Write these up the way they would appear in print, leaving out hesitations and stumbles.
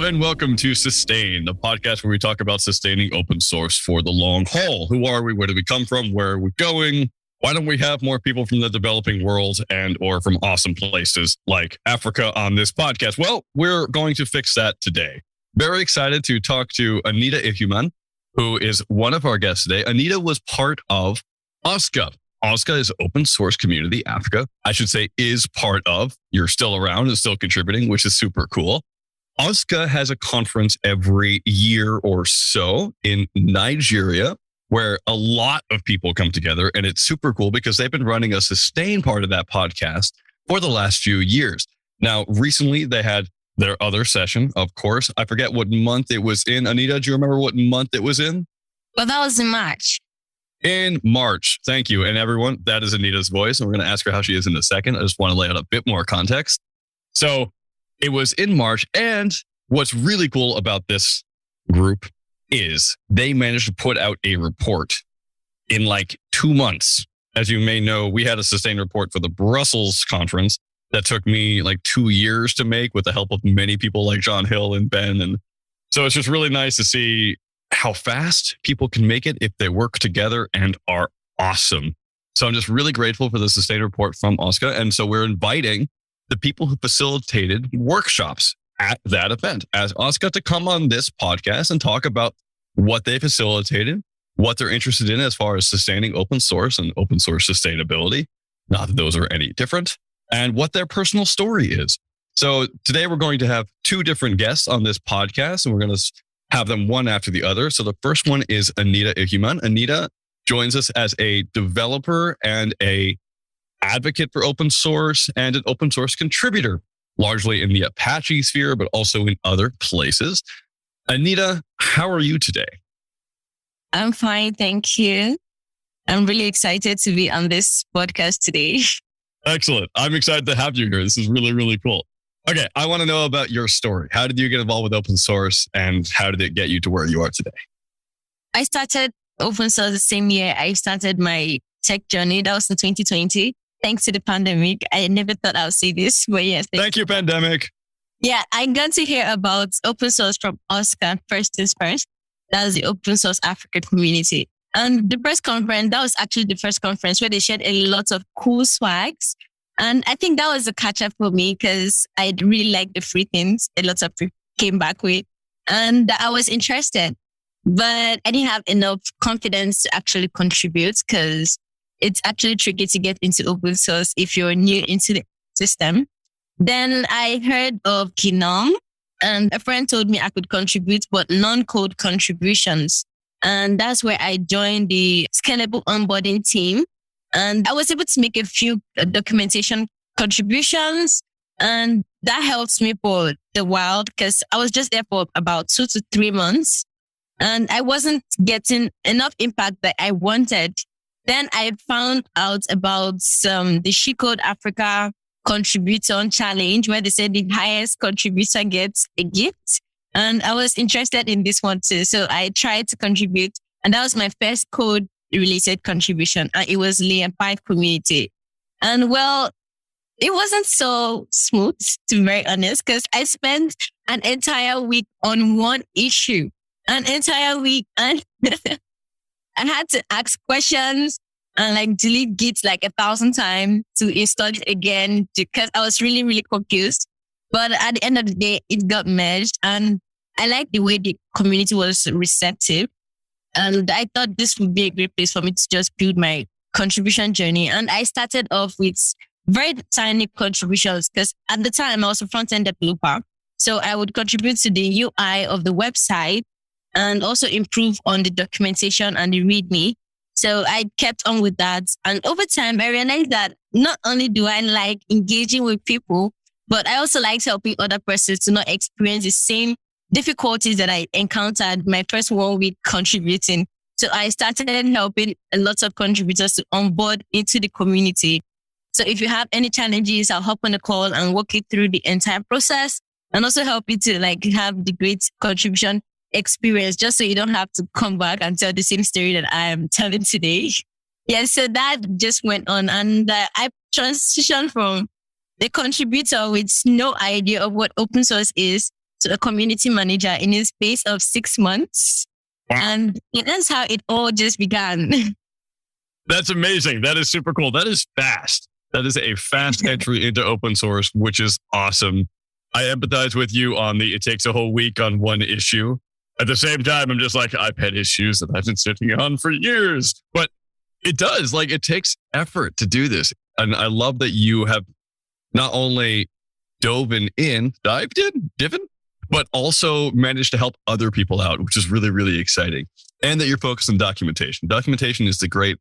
and welcome to Sustain, the podcast where we talk about sustaining open source for the long haul. Who are we? Where do we come from? Where are we going? Why don't we have more people from the developing world and or from awesome places like Africa on this podcast? Well, we're going to fix that today. Very excited to talk to Anita Ihuman, who is one of our guests today. Anita was part of OSCA. OSCA is Open Source Community Africa. I should say is part of. You're still around and still contributing, which is super cool. OSCA has a conference every year or so in Nigeria where a lot of people come together. And it's super cool because they've been running a Sustain part of that podcast for the last few years. Now, recently they had their other session, of course. I forget what month it was in. Anita, do you remember what month it was in? Well, that was in March. In March. Thank you. And everyone, that is Anita's voice. And we're going to ask her how she is in a second. I just want to lay out a bit more context. So it was in March. And what's really cool about this group is they managed to put out a report in like 2 months. As you may know, we had a Sustain report for the Brussels conference that took me like 2 years to make with the help of many people like John Hill and Ben. And so it's just really nice to see how fast people can make it if they work together and are awesome. So I'm just really grateful for the Sustain report from OSCA. And so we're inviting the people who facilitated workshops at that event as OSCA to come on this podcast and talk about what they facilitated, what they're interested in as far as sustaining open source and open source sustainability. Not that those are any different, and what their personal story is. So today we're going to have two different guests on this podcast, and we're going to have them one after the other. So the first one is Anita Ihuman. Anita joins us as a developer and a advocate for open source and an open source contributor, largely in the Apache sphere, but also in other places. Anita, how are you today? I'm fine, thank you. I'm really excited to be on this podcast today. Excellent. I'm excited to have you here. This is really, really cool. Okay, I want to know about your story. How did you get involved with open source and how did it get you to where you are today? I started open source the same year I started my tech journey. That was in 2020. Thanks to the pandemic. I never thought I would say this, but yes. Thank you, pandemic. Yeah, I got to hear about open source from OSCA first things first. That was the Open Source Africa community. And the press conference, that was actually the first conference where they shared a lot of cool swags. And I think that was a catch up for me because I really liked the free things a lot of people came back with. And I was interested, but I didn't have enough confidence to actually contribute because it's actually tricky to get into open source if you're new into the system. Then I heard of Gnome and a friend told me I could contribute, but non-code contributions. And that's where I joined the scalable onboarding team. And I was able to make a few documentation contributions. And that helped me for the while because I was just there for about 2 to 3 months. And I wasn't getting enough impact that I wanted. Then I found out about the She Code Africa Contributor Challenge, where they said the highest contributor gets a gift. And I was interested in this one too. So I tried to contribute. And that was my first code-related contribution. And it was Layer 5 community. And well, it wasn't so smooth, to be very honest, because I spent an entire week on one issue. An entire week. And I had to ask questions and like delete Git like 1,000 times to install it again because I was really, really confused. But at the end of the day, it got merged and I liked the way the community was receptive. And I thought this would be a great place for me to just build my contribution journey. And I started off with very tiny contributions because at the time I was a front-end developer. So I would contribute to the UI of the website and also improve on the documentation and the README. So I kept on with that. And over time, I realized that not only do I like engaging with people, but I also like helping other persons to not experience the same difficulties that I encountered my first 1 week contributing. So I started helping a lot of contributors to onboard into the community. So if you have any challenges, I'll hop on a call and walk you through the entire process and also help you to like have the great contribution experience just so you don't have to come back and tell the same story that I am telling today. Yeah, so that just went on and I transitioned from the contributor with no idea of what open source is to a community manager in a space of 6 months. And that's how it all just began. That's amazing. That is super cool. That is fast. That is a fast entry into open source, which is awesome. I empathize with you on it takes a whole week on one issue. At the same time, I'm just like, I've had issues that I've been sitting on for years. But it does, it takes effort to do this. And I love that you have not only dived in, but also managed to help other people out, which is really, really exciting. And that you're focused on documentation. Documentation is the great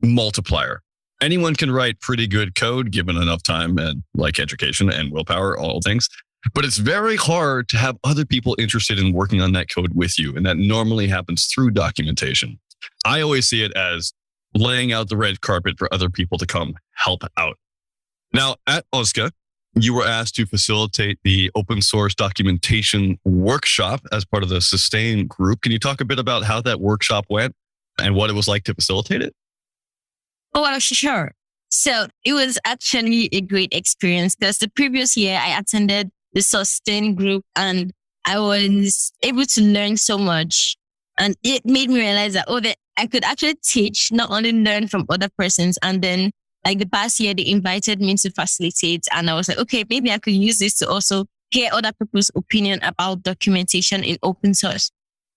multiplier. Anyone can write pretty good code given enough time and education and willpower, all things. But it's very hard to have other people interested in working on that code with you. And that normally happens through documentation. I always see it as laying out the red carpet for other people to come help out. Now, at OSCA, you were asked to facilitate the open source documentation workshop as part of the Sustain group. Can you talk a bit about how that workshop went and what it was like to facilitate it? Oh, sure. So it was actually a great experience because the previous year I attended the Sustain group and I was able to learn so much. And it made me realize that, that I could actually teach, not only learn from other persons. And then the past year, they invited me to facilitate. And I was like, okay, maybe I could use this to also hear other people's opinion about documentation in open source.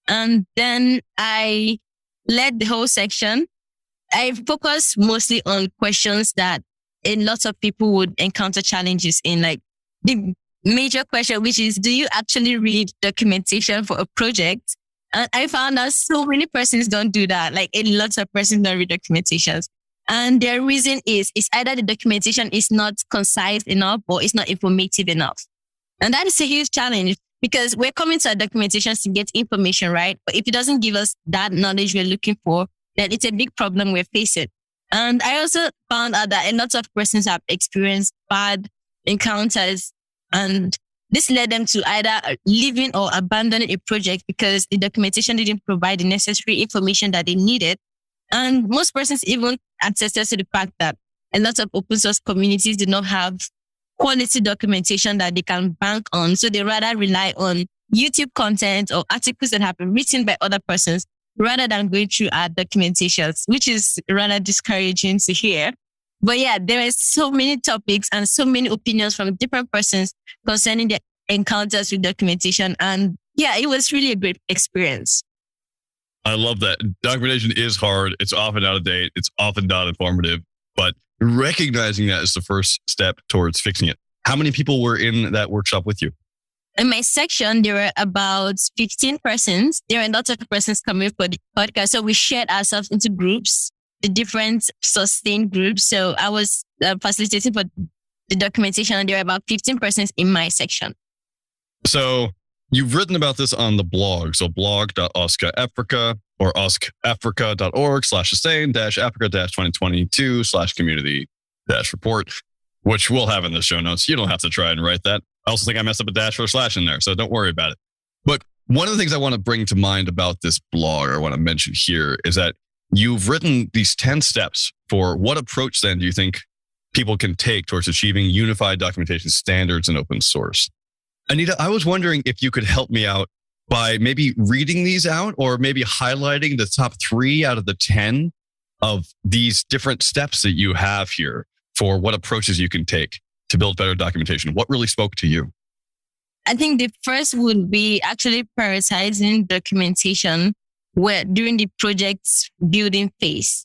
And then I led the whole section. I focused mostly on questions that a lot of people would encounter challenges in, the major question, which is, do you actually read documentation for a project? And I found that so many persons don't do that. A lot of persons don't read documentations. And their reason is either the documentation is not concise enough or it's not informative enough. And that is a huge challenge because we're coming to our documentations to get information, right? But if it doesn't give us that knowledge we're looking for, then it's a big problem we're facing. And I also found out that a lot of persons have experienced bad encounters, and this led them to either leaving or abandoning a project because the documentation didn't provide the necessary information that they needed. And most persons even attested to the fact that a lot of open source communities do not have quality documentation that they can bank on. So they rather rely on YouTube content or articles that have been written by other persons rather than going through our documentations, which is rather discouraging to hear. But yeah, there are so many topics and so many opinions from different persons concerning their encounters with documentation. And yeah, it was really a great experience. I love that. Documentation is hard. It's often out of date. It's often not informative, but recognizing that is the first step towards fixing it. How many people were in that workshop with you? In my section, there were about 15 persons. There were lots of persons coming for the podcast. So we shared ourselves into groups, the different Sustain groups. So I was facilitating for the documentation, and there were about 15 persons in my section. So you've written about this on the blog. So blog.oscaafrica or oscafrica.org/sustain-africa-2022/community-report, which we'll have in the show notes. You don't have to try and write that. I also think I messed up a dash or a slash in there, so don't worry about it. But one of the things I want to bring to mind about this blog, or I want to mention here, is that you've written these 10 steps for what approach then do you think people can take towards achieving unified documentation standards in open source? Anita, I was wondering if you could help me out by maybe reading these out or maybe highlighting the top 3 out of the 10 of these different steps that you have here for what approaches you can take to build better documentation. What really spoke to you? I think the first would be actually prioritizing documentation during the project's building phase.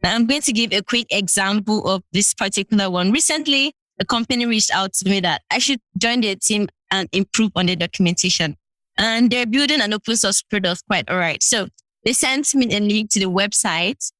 Now, I'm going to give a quick example of this particular one. Recently, a company reached out to me that I should join their team and improve on the documentation. And they're building an open source product quite all right. So they sent me a link to the website,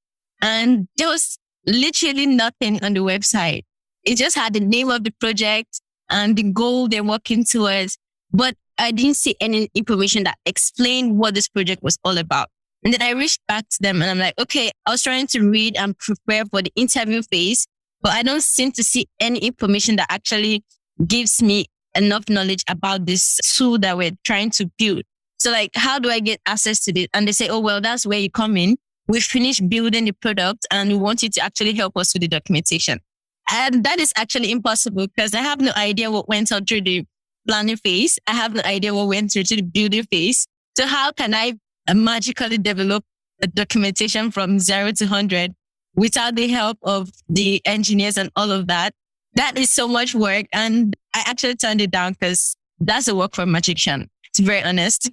and there was literally nothing on the website. It just had the name of the project and the goal they're working towards, but I didn't see any information that explained what this project was all about. And then I reached back to them and I'm like, okay, I was trying to read and prepare for the interview phase, but I don't seem to see any information that actually gives me enough knowledge about this tool that we're trying to build. So how do I get access to this? And they say, oh, well, that's where you come in. We finished building the product and we want you to actually help us with the documentation. And that is actually impossible because I have no idea what went on through the planning phase. I have no idea what went through to the building phase. So how can I magically develop a documentation from 0 to 100 without the help of the engineers and all of that? That is so much work. And I actually turned it down because that's a work for a magician, to be very honest.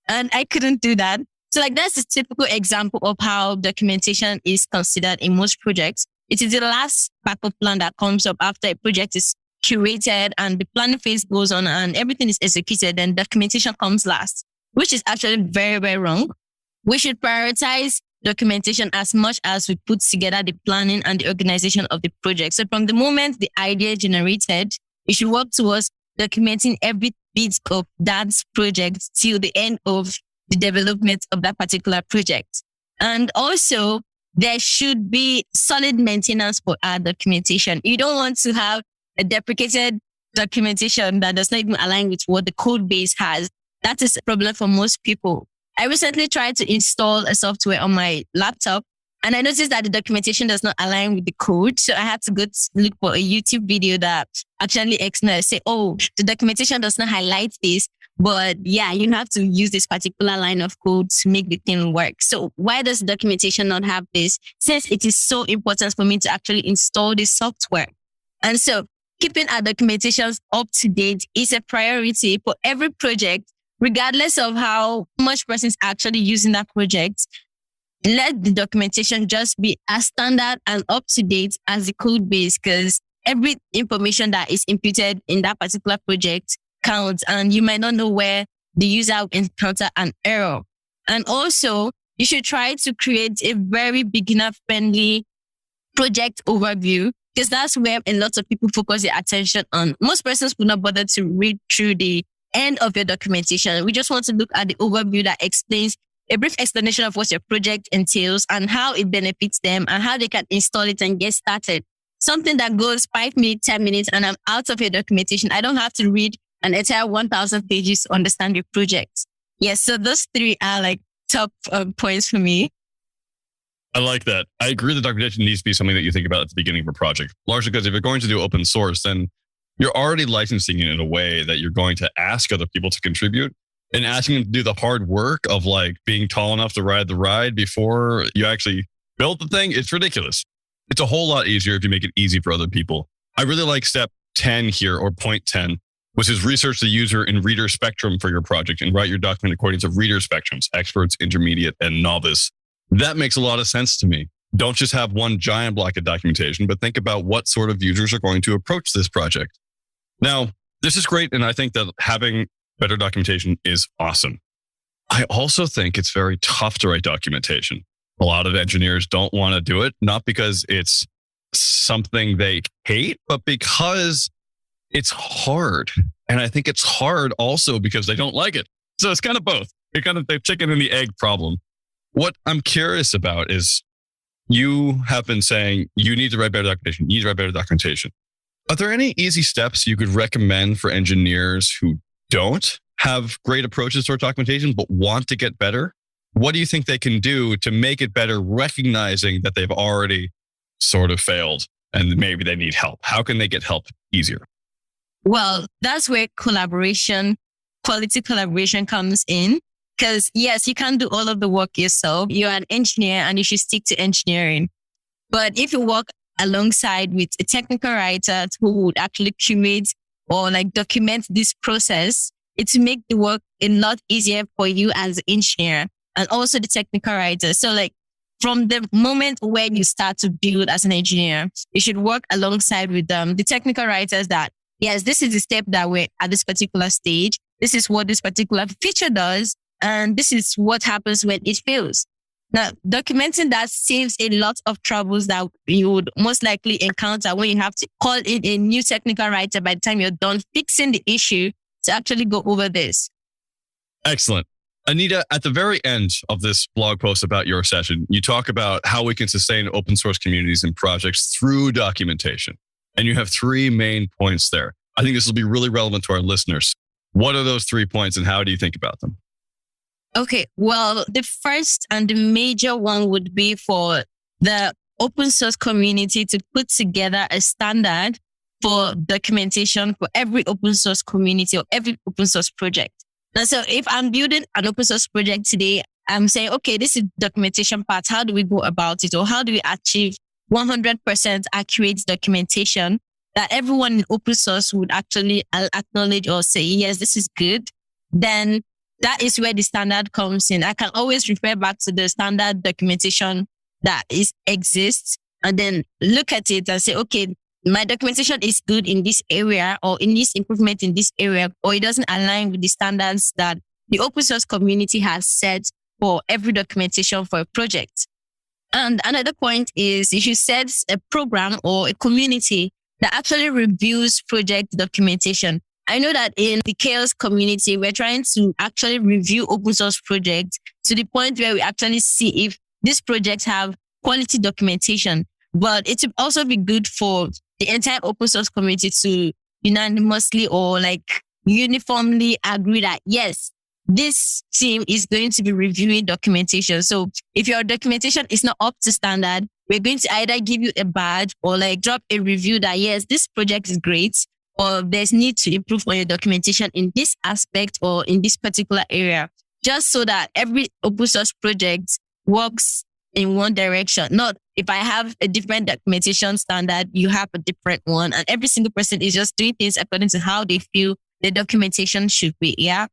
And I couldn't do that. So that's a typical example of how documentation is considered in most projects. It is the last backup plan that comes up after a project is curated and the planning phase goes on and everything is executed, and documentation comes last, which is actually very, very wrong. We should prioritize documentation as much as we put together the planning and the organization of the project. So from the moment the idea generated, we should work towards documenting every bit of that project till the end of the development of that particular project. And also, there should be solid maintenance for our documentation. You don't want to have a deprecated documentation that does not even align with what the code base has. That is a problem for most people. I recently tried to install a software on my laptop and I noticed that the documentation does not align with the code. So I had to go to look for a YouTube video that actually explains, say, oh, the documentation does not highlight this, but yeah, you have to use this particular line of code to make the thing work. So why does the documentation not have this? Since it is so important for me to actually install this software. And so keeping our documentations up to date is a priority for every project, regardless of how much persons actually using that project. Let the documentation just be as standard and up to date as the code base, because every information that is imputed in that particular project counts, and you might not know where the user will encounter an error. And also, you should try to create a very beginner-friendly project overview, because that's where a lot of people focus their attention on. Most persons will not bother to read through the end of your documentation. We just want to look at the overview that explains a brief explanation of what your project entails and how it benefits them and how they can install it and get started. Something that goes 5 minutes, 10 minutes, and I'm out of your documentation. I don't have to read an entire 1,000 pages to understand your project. Yes, so those 3 are top points for me. I like that. I agree the documentation needs to be something that you think about at the beginning of a project, largely because if you're going to do open source, then you're already licensing it in a way that you're going to ask other people to contribute. And asking them to do the hard work of being tall enough to ride the ride before you actually build the thing, it's ridiculous. It's a whole lot easier if you make it easy for other people. I really like step 10 here, or point 10, which is research the user and reader spectrum for your project and write your document according to reader spectrums, experts, intermediate, and novice. That makes a lot of sense to me. Don't just have one giant block of documentation, but think about what sort of users are going to approach this project. Now, this is great, and I think that having better documentation is awesome. I also think it's very tough to write documentation. A lot of engineers don't want to do it, not because it's something they hate, but because it's hard. And I think it's hard also because they don't like it. So it's kind of both. It's kind of the chicken and the egg problem. What I'm curious about is you have been saying you need to write better documentation. You need to write better documentation. Are there any easy steps you could recommend for engineers who don't have great approaches toward documentation, but want to get better? What do you think they can do to make it better, recognizing that they've already sort of failed and maybe they need help? How can they get help easier? Well, that's where quality collaboration comes in. Because yes, you can't do all of the work yourself. You're an engineer and you should stick to engineering. But if you work alongside with a technical writer who would actually curate or document this process, it will make the work a lot easier for you as an engineer and also the technical writer. So from the moment where you start to build as an engineer, you should work alongside with the technical writers that, yes, this is the step that we're at this particular stage. This is what this particular feature does. And this is what happens when it fails. Now, documenting that saves a lot of troubles that you would most likely encounter when you have to call in a new technical writer by the time you're done fixing the issue to actually go over this. Excellent. Anita, at the very end of this blog post about your session, you talk about how we can sustain open source communities and projects through documentation. And you have 3 main points there. I think this will be really relevant to our listeners. What are those 3 points and how do you think about them? Okay, well, the first and the major one would be for the open source community to put together a standard for documentation for every open source community or every open source project. And so if I'm building an open source project today, I'm saying, okay, this is documentation part. How do we go about it? Or how do we achieve 100% accurate documentation that everyone in open source would actually acknowledge or say, yes, this is good? Then that is where the standard comes in. I can always refer back to the standard documentation that exists and then look at it and say, okay, my documentation is good in this area or in this improvement in this area, or it doesn't align with the standards that the open source community has set for every documentation for a project. And another point is if you set a program or a community that actually reviews project documentation. I know that in the Chaos community, we're trying to actually review open source projects to the point where we actually see if these projects have quality documentation. But it would also be good for the entire open source community to unanimously or like uniformly agree that, yes, this team is going to be reviewing documentation. So if your documentation is not up to standard, we're going to either give you a badge or like drop a review that, yes, this project is great, or there's need to improve on your documentation in this aspect or in this particular area, just so that every open source project works in one direction. Not if I have a different documentation standard, you have a different one, and every single person is just doing things according to how they feel the documentation should be. Yeah.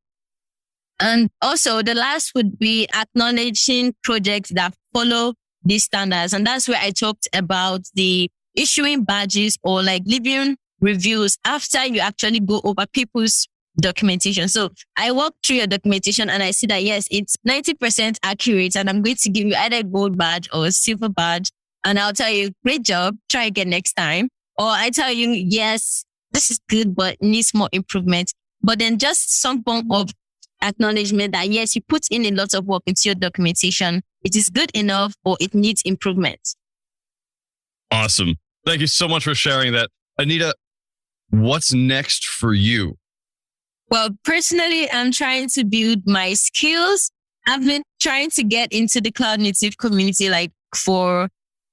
And also the last would be acknowledging projects that follow these standards. And that's where I talked about the issuing badges or like leaving reviews after you actually go over people's documentation. So I walk through your documentation and I see that, yes, it's 90% accurate, and I'm going to give you either a gold badge or a silver badge. And I'll tell you, great job, try again next time. Or I tell you, yes, this is good, but needs more improvement. But then just some form of acknowledgement that, yes, you put in a lot of work into your documentation. It is good enough or it needs improvement. Awesome. Thank you so much for sharing that. Anita, what's next for you? Well, personally, I'm trying to build my skills. I've been trying to get into the cloud native community like for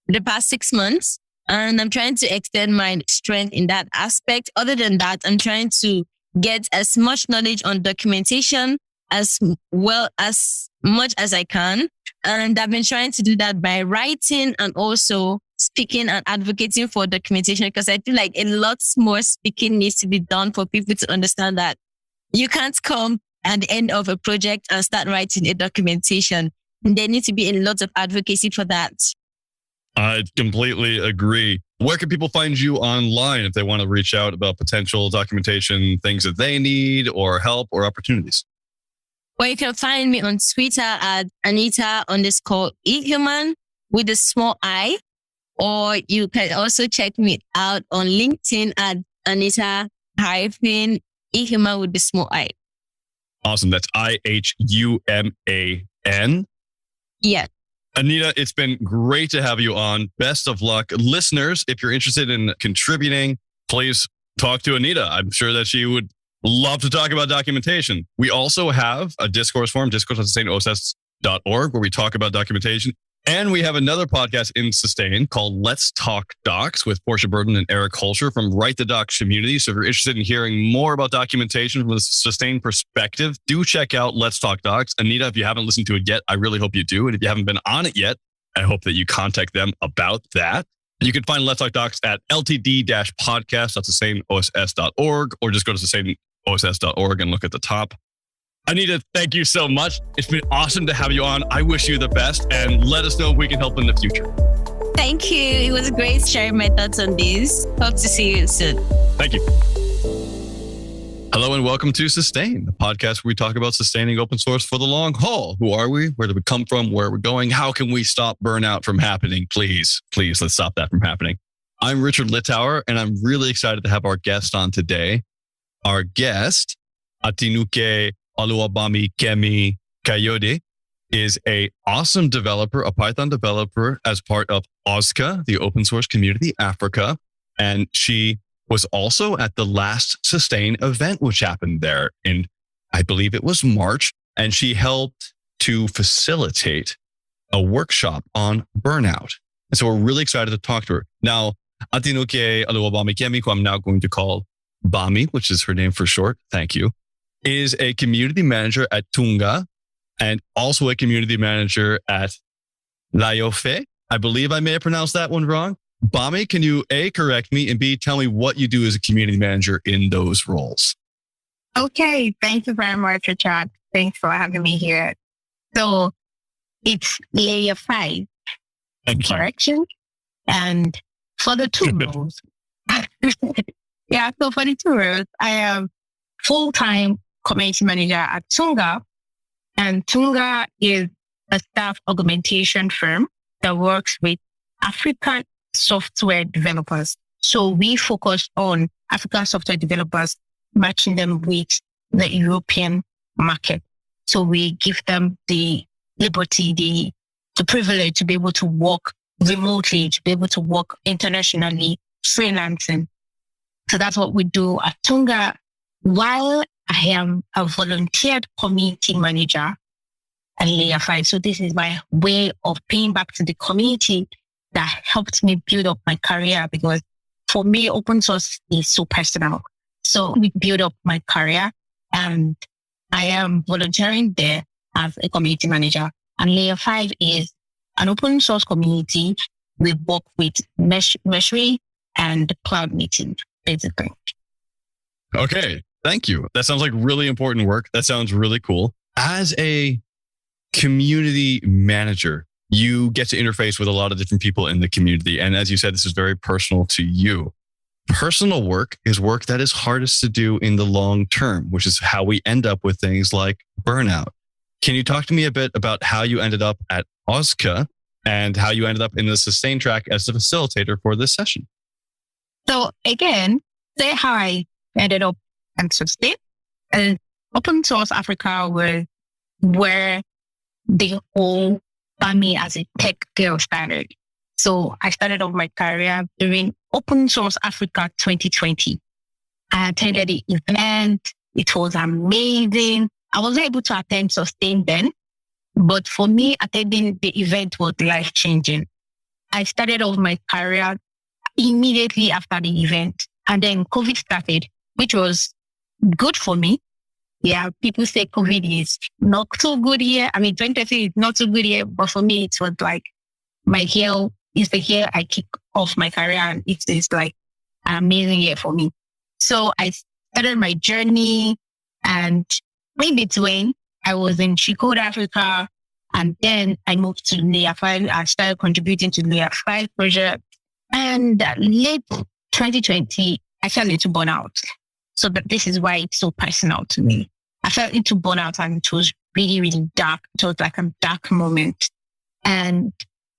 the past 6 months, and I'm trying to extend my strength in that aspect. Other than that, I'm trying to get as much knowledge on documentation as well as much as I can. And I've been trying to do that by writing and also speaking and advocating for documentation, because I feel like a lot more speaking needs to be done for people to understand that you can't come at the end of a project and start writing a documentation. And there needs to be a lot of advocacy for that. I completely agree. Where can people find you online if they want to reach out about potential documentation, things that they need or help or opportunities? Well, you can find me on Twitter at Anita_Ihuman with a small I, or you can also check me out on LinkedIn at Anita-Ihuman with the small I. Awesome. That's IHUMAN. Yeah. Anita, it's been great to have you on. Best of luck. Listeners, if you're interested in contributing, please talk to Anita. I'm sure that she would love to talk about documentation. We also have a discourse forum, discourse.sustainoss.org, where we talk about documentation. And we have another podcast in Sustain called Let's Talk Docs with Portia Burden and Eric Holscher from Write the Docs community. So if you're interested in hearing more about documentation from a Sustain perspective, do check out Let's Talk Docs. Anita, if you haven't listened to it yet, I really hope you do. And if you haven't been on it yet, I hope that you contact them about that. You can find Let's Talk Docs at ltd-podcast.sustainoss.org, or just go to sustainoss.org and look at the top. Anita, thank you so much. It's been awesome to have you on. I wish you the best, and let us know if we can help in the future. Thank you. It was great sharing my thoughts on this. Hope to see you soon. Thank you. Hello and welcome to Sustain, the podcast where we talk about sustaining open source for the long haul. Who are we? Where did we come from? Where are we going? How can we stop burnout from happening? Please, let's stop that from happening. I'm Richard Littauer, and I'm really excited to have our guest on today. Our guest, Atinuke Oluwabamikemi Kayode, is an awesome developer, a Python developer as part of OSCA, the Open Source Community Africa. And she was also at the last Sustain event, which happened there in, I believe it was March. And she helped to facilitate a workshop on burnout. And so we're really excited to talk to her. Now, Atinuke Oluwabamikemi, who I'm now going to call Bami, which is her name for short. Thank you. Is a community manager at Tunga and also a community manager at Layofe. I believe I may have pronounced that one wrong. Bami, can you A, correct me, and B, tell me what you do as a community manager in those roles? Okay, thank you very much, Richard. Thanks for having me here. So it's layer 5, correction. And for the 2 roles, so for the 2 roles, I am full-time community manager at Tunga. And Tunga is a staff augmentation firm that works with African software developers. So we focus on African software developers, matching them with the European market. So we give them the liberty, the privilege to be able to work remotely, to be able to work internationally, freelancing. So that's what we do at Tunga. While I am a volunteered community manager at Layer 5. So this is my way of paying back to the community that helped me build up my career, because for me, open source is so personal. So we build up my career, and I am volunteering there as a community manager. And Layer 5 is an open source community. We work with Mesh and Cloud Meeting, basically. Okay, thank you. That sounds like really important work. That sounds really cool. As a community manager, you get to interface with a lot of different people in the community. And as you said, this is very personal to you. Personal work is work that is hardest to do in the long term, which is how we end up with things like burnout. Can you talk to me a bit about how you ended up at OSCA and how you ended up in the Sustain track as the facilitator for this session? So again, say how I ended up at Sustain. And Open Source Africa was where the whole Bami as a tech girl started. So I started off my career during Open Source Africa 2020. I attended the event. It was amazing. I wasn't able to attend Sustain then, but for me, attending the event was life-changing. I started off my career immediately after the event, and then COVID started, which was good for me. Yeah, people say COVID is not so good here. I mean, 2020 is not so good here, but for me, it was like my year is the year I kick off my career, and it is like an amazing year for me. So I started my journey, and in between, I was in Chico, Africa, and then I moved to Layer 5. I started contributing to Layer 5 project, and late 2020, I fell into burnout. So this is why it's so personal to me. I fell into burnout, and it was really, really dark. It was like a dark moment. And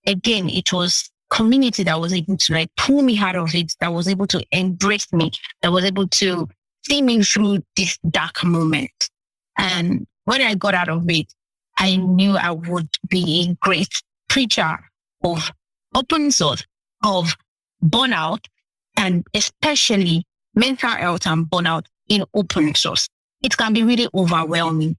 again, it was community that was able to like pull me out of it, that was able to embrace me, that was able to see me through this dark moment. And when I got out of it, I knew I would be a great preacher of open source, of burnout, and especially mental health and burnout in open source. It can be really overwhelming,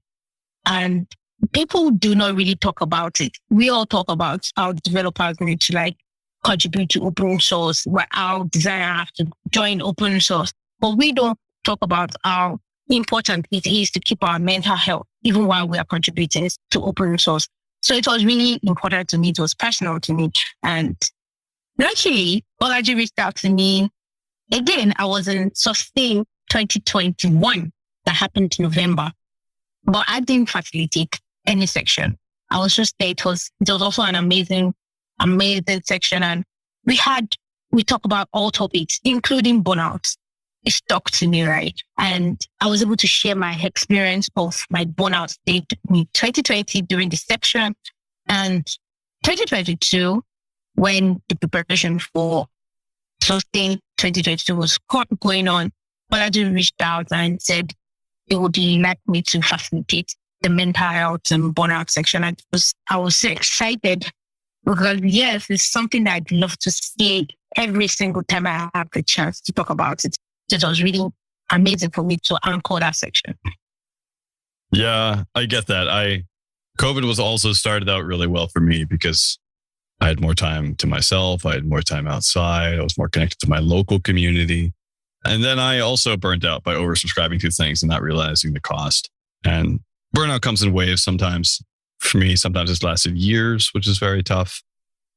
and people do not really talk about it. We all talk about how developers need to like contribute to open source, how designers have to join open source, but we don't talk about how important it is to keep our mental health even while we are contributing to open source. So it was really important to me. It was personal to me. And luckily, Bolaji reached out to me. Again, I was in Sustain 2021 that happened in November, but I didn't facilitate any section. I was just there. It was also an amazing section. And we talk about all topics, including burnout. It stuck to me, right? And I was able to share my experience of my burnout state in 2020 during the section, and 2022 when the preparation for Sustain 2022 was going on. Bolaji reached out and said they would like me to facilitate the mental health and burnout section. I was so excited because yes, it's something that I'd love to see every single time I have the chance to talk about it. It was really amazing for me to anchor that section. Yeah, I get that. COVID was also started out really well for me because I had more time to myself. I had more time outside. I was more connected to my local community. And then I also burnt out by oversubscribing to things and not realizing the cost. And burnout comes in waves sometimes. For me, sometimes it's lasted years, which is very tough.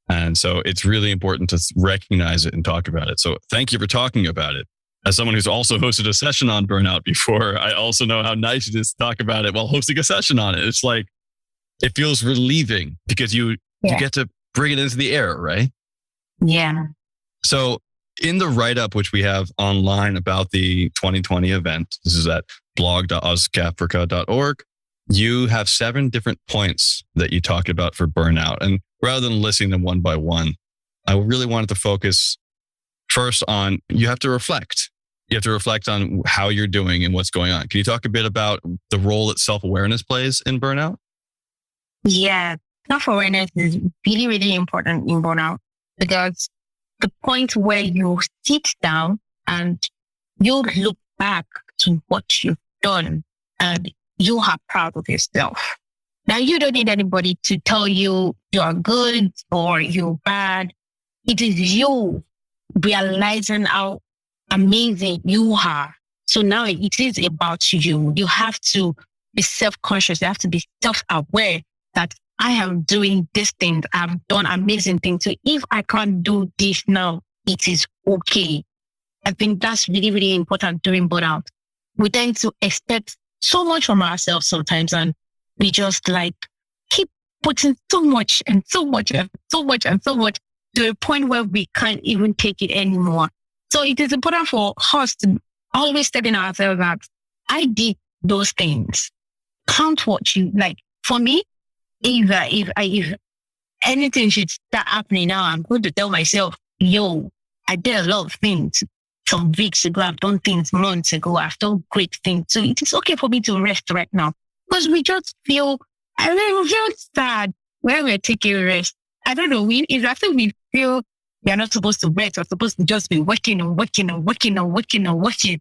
And so it's really important to recognize it and talk about it. So thank you for talking about it. As someone who's also hosted a session on burnout before, I also know how nice it is to talk about it while hosting a session on it. It's like, it feels relieving because you get to bring it into the air, right? Yeah. So in the write-up, which we have online about the 2020 event, this is at blog.oscafrica.org, you have 7 different points that you talked about for burnout. And rather than listing them one by one, I really wanted to focus first on, you have to reflect. You have to reflect on how you're doing and what's going on. Can you talk a bit about the role that self-awareness plays in burnout? Yeah. Self-awareness is really, really important in burnout, because the point where you sit down and you look back to what you've done and you are proud of yourself. Now, you don't need anybody to tell you you're good or you're bad. It is you realizing how amazing you are. So now it is about you. You have to be self-conscious. You have to be self-aware that I am doing this thing. I've done amazing things. So if I can't do this now, it is okay. I think that's really, really important during burnout. We tend to expect so much from ourselves sometimes, and we just like keep putting so much and so much and so much and so much to a point where we can't even take it anymore. So it is important for us to always telling ourselves that I did those things. Count what you like. For me, if anything should start happening now, I'm going to tell myself, yo, I did a lot of things some weeks ago. I've done things months ago. I've done great things. So it is okay for me to rest right now, because we just feel, we feel sad when we're taking a rest. I don't know. It's after we feel we are not supposed to rest. We're supposed to just be working and working and working and working and working.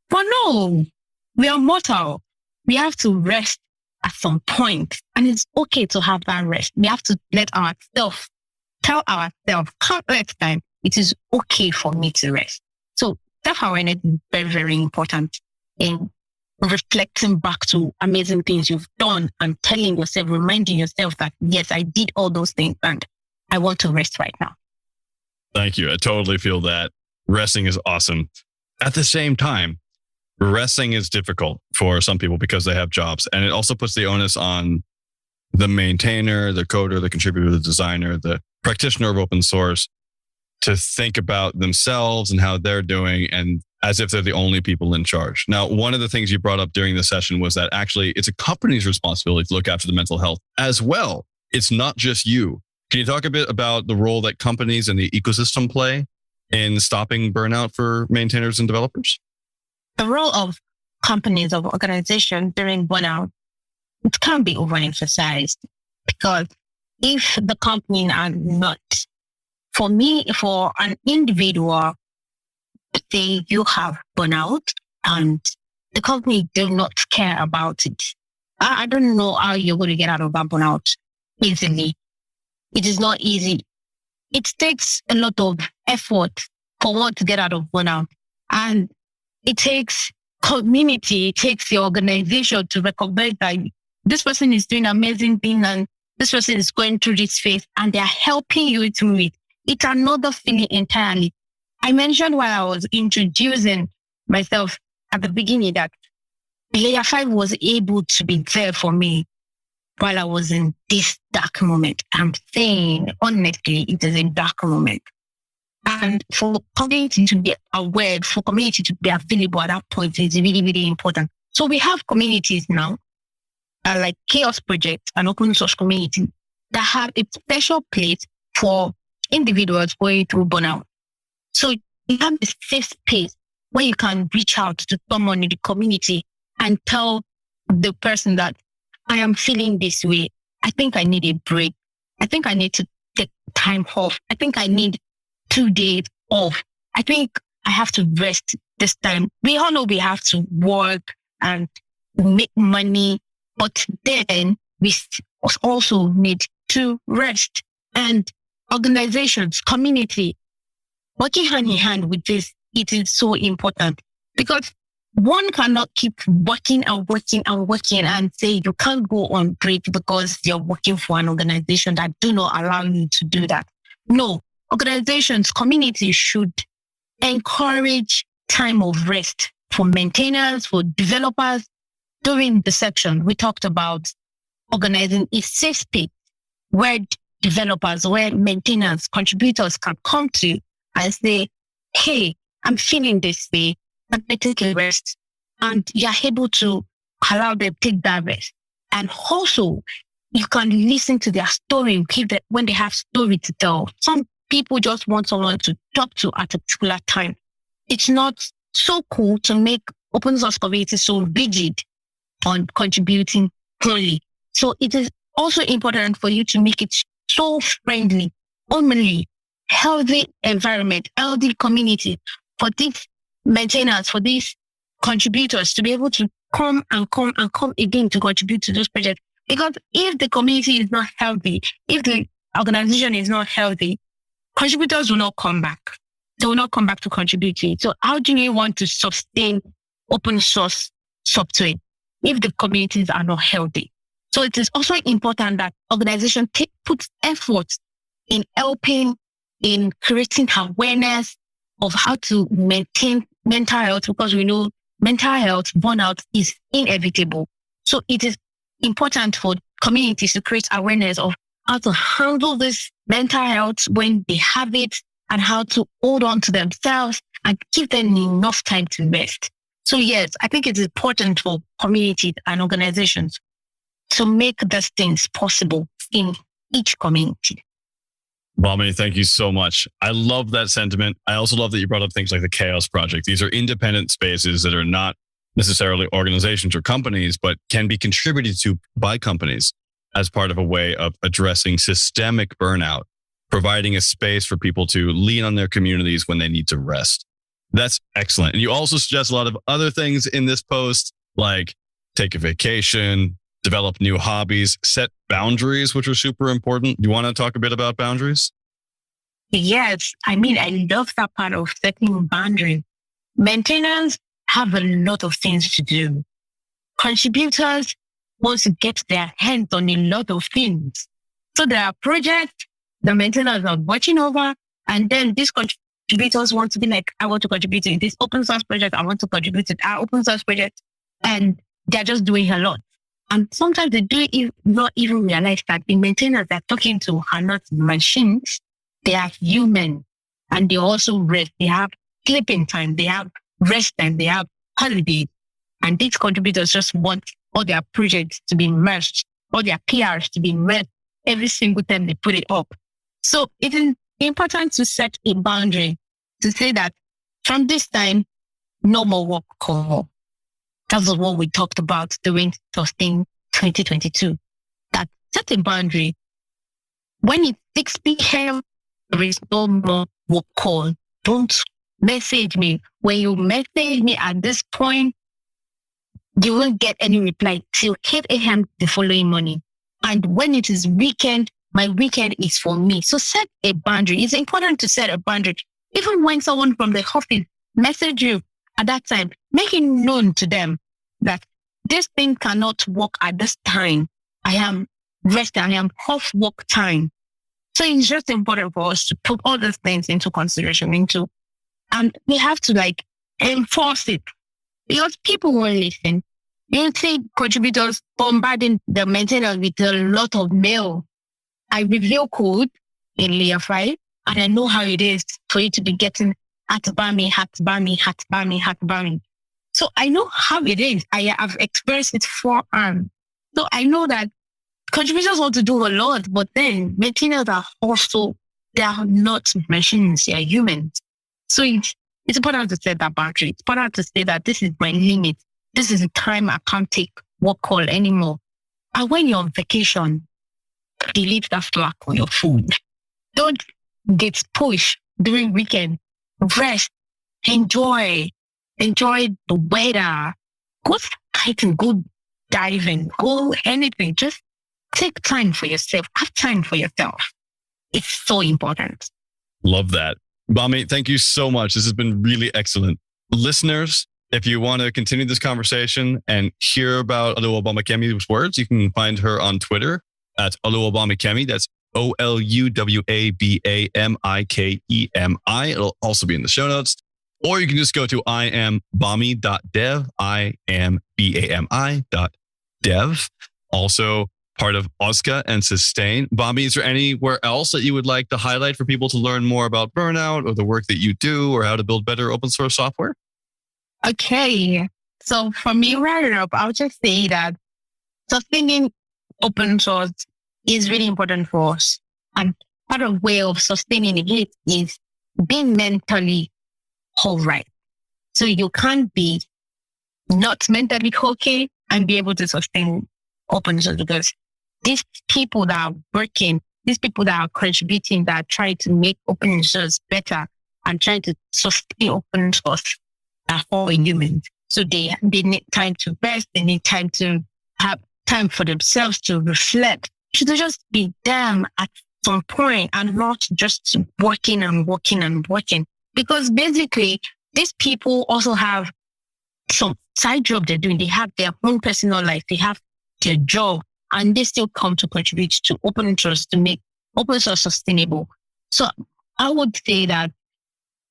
But no, we are mortal. We have to rest at some point, and it's okay to have that rest. We have to let ourselves tell ourselves countless times, it is okay for me to rest. So self-awareness is very, very important in reflecting back to amazing things you've done and telling yourself, reminding yourself that, yes, I did all those things and I want to rest right now. Thank you. I totally feel that. Resting is awesome. At the same time, resting is difficult for some people because they have jobs. And it also puts the onus on the maintainer, the coder, the contributor, the designer, the practitioner of open source to think about themselves and how they're doing, and as if they're the only people in charge. Now, one of the things you brought up during the session was that actually it's a company's responsibility to look after the mental health as well. It's not just you. Can you talk a bit about the role that companies and the ecosystem play in stopping burnout for maintainers and developers? The role of companies, of organizations during burnout, it can't be overemphasized, because if the company are not, for me, for an individual, say you have burnout and the company do not care about it, I don't know how you're going to get out of that burnout easily. It is not easy. It takes a lot of effort for one to get out of burnout. And it takes community, it takes the organization to recognize that this person is doing amazing things and this person is going through this phase and they're helping you through it. It's another feeling entirely. I mentioned while I was introducing myself at the beginning that Layer 5 was able to be there for me while I was in this dark moment. I'm saying, honestly, it is a dark moment. And for community to be aware, for community to be available at that point is really, really important. So we have communities now, like Chaos Project, an open source community, that have a special place for individuals going through burnout. So you have a safe space where you can reach out to someone in the community and tell the person that I am feeling this way. I think I need a break. I think I need to take time off. I think I need 2 days off. I think I have to rest this time. We all know we have to work and make money, but then we also need to rest. And organizations, community, working hand in hand with this, it is so important because one cannot keep working and working and working and say you can't go on break because you're working for an organization that do not allow you to do that. No, organizations, communities should encourage time of rest for maintainers, for developers. During the section, we talked about organizing a safe space where developers, where maintainers, contributors can come to and say, hey, I'm feeling this way. Let me take a rest. And you're able to allow them to take that rest. And also, you can listen to their story when they have story to tell. Some people just want someone to talk to at a particular time. It's not so cool to make open source community so rigid on contributing only. So it is also important for you to make it so friendly, only healthy environment, healthy community for these maintainers, for these contributors to be able to come again to contribute to those projects. Because if the community is not healthy, if the organization is not healthy, contributors will not come back. They will not come back to contribute to it. So how do you want to sustain open source software if the communities are not healthy? So it is also important that organizations put effort in helping, in creating awareness of how to maintain mental health, because we know mental health burnout is inevitable. So it is important for communities to create awareness of how to handle this mental health when they have it and how to hold on to themselves and give them enough time to rest. So yes, I think it's important for communities and organizations to make these things possible in each community. Bami, thank you so much. I love that sentiment. I also love that you brought up things like the Chaos Project. These are independent spaces that are not necessarily organizations or companies, but can be contributed to by companies as part of a way of addressing systemic burnout, providing a space for people to lean on their communities when they need to rest. That's excellent. And you also suggest a lot of other things in this post, like take a vacation, develop new hobbies, set boundaries, which are super important. Do you want to talk a bit about boundaries? Yes. I mean, I love that part of setting boundaries. Maintainers have a lot of things to do. Contributors want to get their hands on a lot of things. So there are projects the maintainers are watching over, and then these contributors want to be like, I want to contribute to this open source project. I want to contribute to our open source project. And they're just doing a lot. And sometimes they do not even realize that the maintainers they're talking to are not machines. They are human. And they also rest. They have sleeping time. They have rest time. They have holidays. And these contributors just want all their projects to be merged, all their PRs to be merged every single time they put it up. So it is important to set a boundary to say that from this time, no more work call. That was what we talked about during Sustain 2022. That set a boundary. When it's 6 p.m., there is no more work call. Don't message me. When you message me at this point, you won't get any reply till 8 a.m. the following morning. And when it is weekend, my weekend is for me. So set a boundary. It's important to set a boundary. Even when someone from the office message you at that time, make it known to them that this thing cannot work at this time. I am resting. I am off work time. So it's just important for us to put all those things into consideration and we have to enforce it because people won't listen. You see contributors bombarding the maintainers with a lot of mail. I review code in layer 5 and I know how it is for you to be getting at Bami. So I know how it is. I have experienced it firsthand. So I know that contributors want to do a lot, but then maintainers are also, they are not machines, they are humans. So it's important to set that boundary. It's important to say that this is my limit. This is the time I can't take work call anymore. And when you're on vacation, delete that Slack on your phone. Don't get pushed during weekend. Rest. Enjoy the weather. Go hiking, go diving, go anything. Just take time for yourself. Have time for yourself. it's so important. Love that. Bami, thank you so much. This has been really excellent. Listeners, if you want to continue this conversation and hear about Oluwabamikemi's words, you can find her on Twitter at Oluwabamikemi. That's Oluwabamikemi. It'll also be in the show notes. Or you can just go to iambami.dev, iambami.dev. Also part of OSCA and Sustain. Bami, is there anywhere else that you would like to highlight for people to learn more about Burnout or the work that you do or how to build better open source software? Okay. So for me, wrapping up, I'll just say that sustaining open source is really important for us. And part of way of sustaining it is being mentally all right. So you can't be not mentally okay and be able to sustain open source, because these people that are working, these people that are contributing, that are trying to make open source better and trying to sustain open source are all humans. So they need time to rest. They need time to have time for themselves to reflect. Should just be them at some point and not just working and working and working. Because basically, these people also have some side job they're doing. They have their own personal life. They have their job, and they still come to contribute to open source to make open source sustainable. So I would say that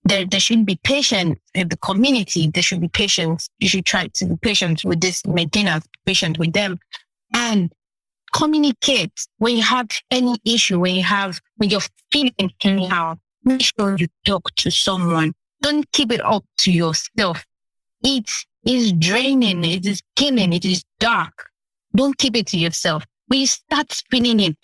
there should be patience in the community. There should be patience. You should try to be patient with this maintainers, patient with them, and communicate when you have any issue, when you're feeling anyhow. Make sure you talk to someone. Don't keep it up to yourself. It is draining. It is killing. It is dark. Don't keep it to yourself. When you start feeling it,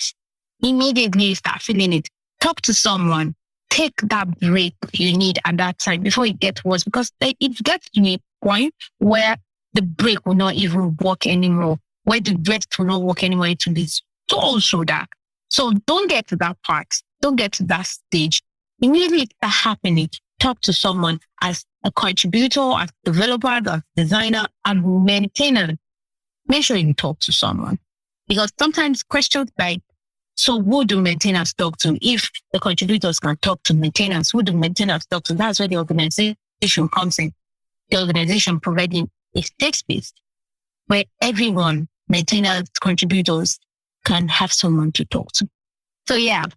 immediately you start feeling it. Talk to someone. Take that break you need at that time before it gets worse, because it gets to a point where the break will not even work anymore, where the rest will not work anymore. It will be so dark. So don't get to that part. Don't get to that stage. Immediately start happening. Talk to someone as a contributor, as a developer, as a designer, and maintainer. Make sure you talk to someone, because sometimes questions like, so who do maintainers talk to? If the contributors can talk to maintainers, who do maintainers talk to? That's where the organization comes in. The organization providing a safe space where everyone, maintainers, contributors, can have someone to talk to. So yeah,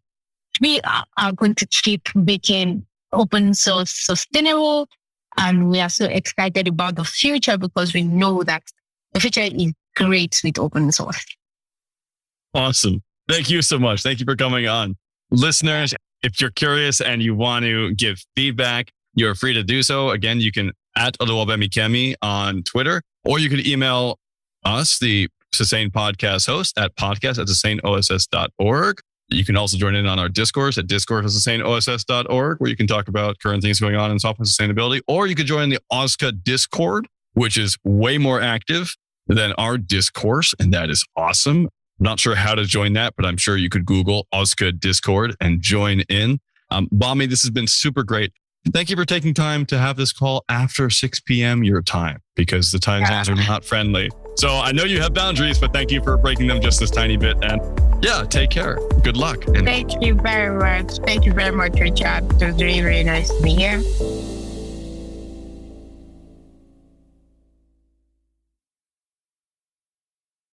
we are going to keep making open source sustainable, and we are so excited about the future because we know that the future is great with open source. Awesome. Thank you so much. Thank you for coming on. Listeners, if you're curious and you want to give feedback, you're free to do so. Again, you can at Oluwabamikemi on Twitter, or you can email us, the Sustain Podcast host, at podcast@sustainoss.org. You can also join in on our discourse at discourse@sustainoss.org, where you can talk about current things going on in software sustainability, or you could join the OSCA Discord, which is way more active than our discourse, and that is awesome. I'm not sure how to join that, but I'm sure you could Google OSCA Discord and join in. Bami, this has been super great. Thank you for taking time to have this call after 6 p.m. your time, because the time zones are not friendly. So I know you have boundaries, but thank you for breaking them just this tiny bit. And yeah, take care. Good luck. Thank you very much. Thank you very much, Richard. It was really, really nice to be here.